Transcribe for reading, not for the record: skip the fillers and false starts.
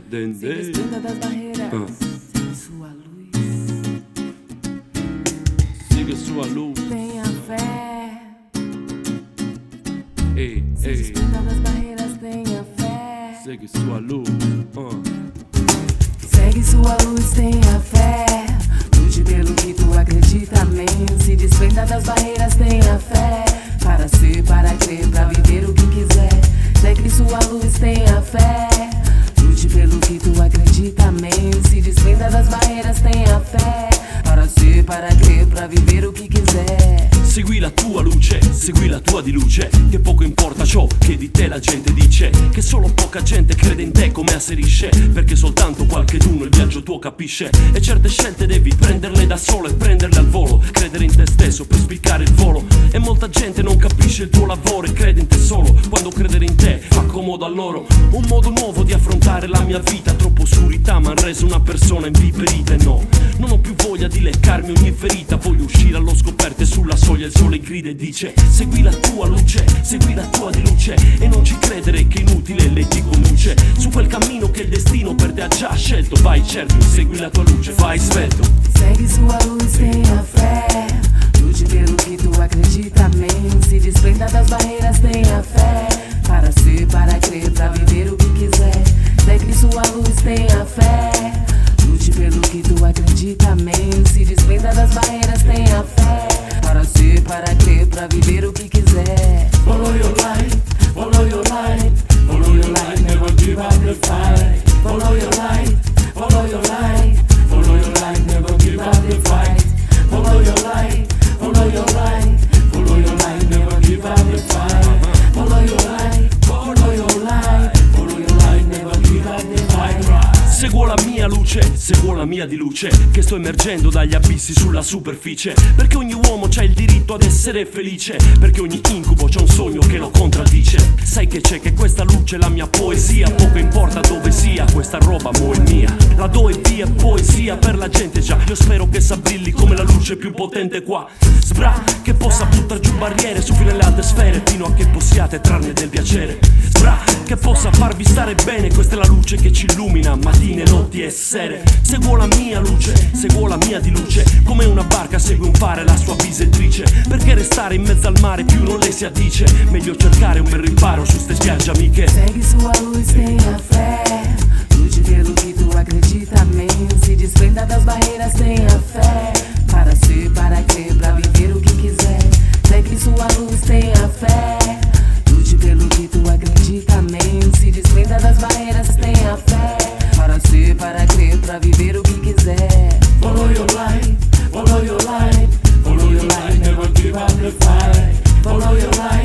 Se desprenda das barreiras, siga sua luz. Siga sua luz. Tenha fé. Ei, Se ei. desprenda das barreiras, tenha fé. Segue sua luz. Segue sua luz, tenha fé. Lute pelo que tu acredita, amém. Se desprenda das barreiras, tenha fé. Para ser, para crer, pra viver o que quiser. Segue sua luz, tenha fé. Lute pelo que tu acredita, amém. Se desprenda das barreiras, tenha fé. Para ser, para crer, pra viver o que quiser. Segui la tua luce, segui la tua di luce. Che poco importa ciò che di te la gente dice. Che solo poca gente crede in te come asserisce. Perché soltanto qualcheduno il viaggio tuo capisce. E certe scelte devi prenderle da solo e prenderle al volo. Credere in te stesso per spiccare il volo. E molta gente non capisce il tuo lavoro e crede in te solo quando credere in te fa comodo a loro. Un modo nuovo di affrontare la mia vita. Troppa oscurità m'han reso una persona inviperita. E no, non ho più voglia di leccarmi ogni ferita. Voglio uscire allo scoperto e sulla soglia il sole grida e dice: segui la tua luce, segui la tua di luce. E non ci credere che è inutile lei ti conduce su quel cammino che il destino per te ha già scelto. Vai certo, segui la tua luce, vai svelto. Segue sua luz, tenha fé. Lute pelo que tu acredita, amém. Se desprenda das barreiras, tenha fé. Para ser, para crer, pra viver o que quiser. Segue sua luz, tenha fé. Lute pelo que tu acredita, amém. Se desprenda das barreiras, tenha fé. Para ser, para crer, pra viver o que quiser. Follow your light, follow your light, follow your light, never give up the fight. Follow your light, follow your light, follow your light, never give up the fight. Follow your light, follow your light, follow your light, never give up the fight. Follow your light, follow your light, follow your light, never give up the fight. Seguo la mia luce, seguo la mia di luce, che sto emergendo dagli abissi sulla superficie. Perché ogni uomo c'ha il diritto ad essere felice. Perché ogni incubo c'ha un sogno che lo contraddice. Sai che c'è, che questa luce è la mia poesia. Poco importa dove sia, questa roba mo' è mia. La do e via, poesia per la gente già. Io spero che s'abbrilli come la luce più potente qua. Sbra, che possa buttar giù barriere su fino alle alte sfere, fino a che possiate trarne del piacere. Sbra, che possa farvi stare bene. Questa è la luce che ci illumina mattine, notti e sere. Seguo la mia luce, seguo la mia di luce. Come una barca segue un fare la sua bisettrice. Perché restare in mezzo al mare più non le si addice. Meglio cercare un bel riparo su ste spiagge amiche. Segue sua luz, tenha fé. Lute pelo que tu acredita, amém. Se desprenda das barreiras, tenha fé. Para ser, para crer, pra viver o que quiser. Segue sua luz, tenha fé. Lute pelo que tu acredita, amém. Se desprenda das barreiras, tenha fé. Para ser, para crer, pra viver o que quiser. Follow your light, follow your light, follow your light, never give up the fight. Follow your light.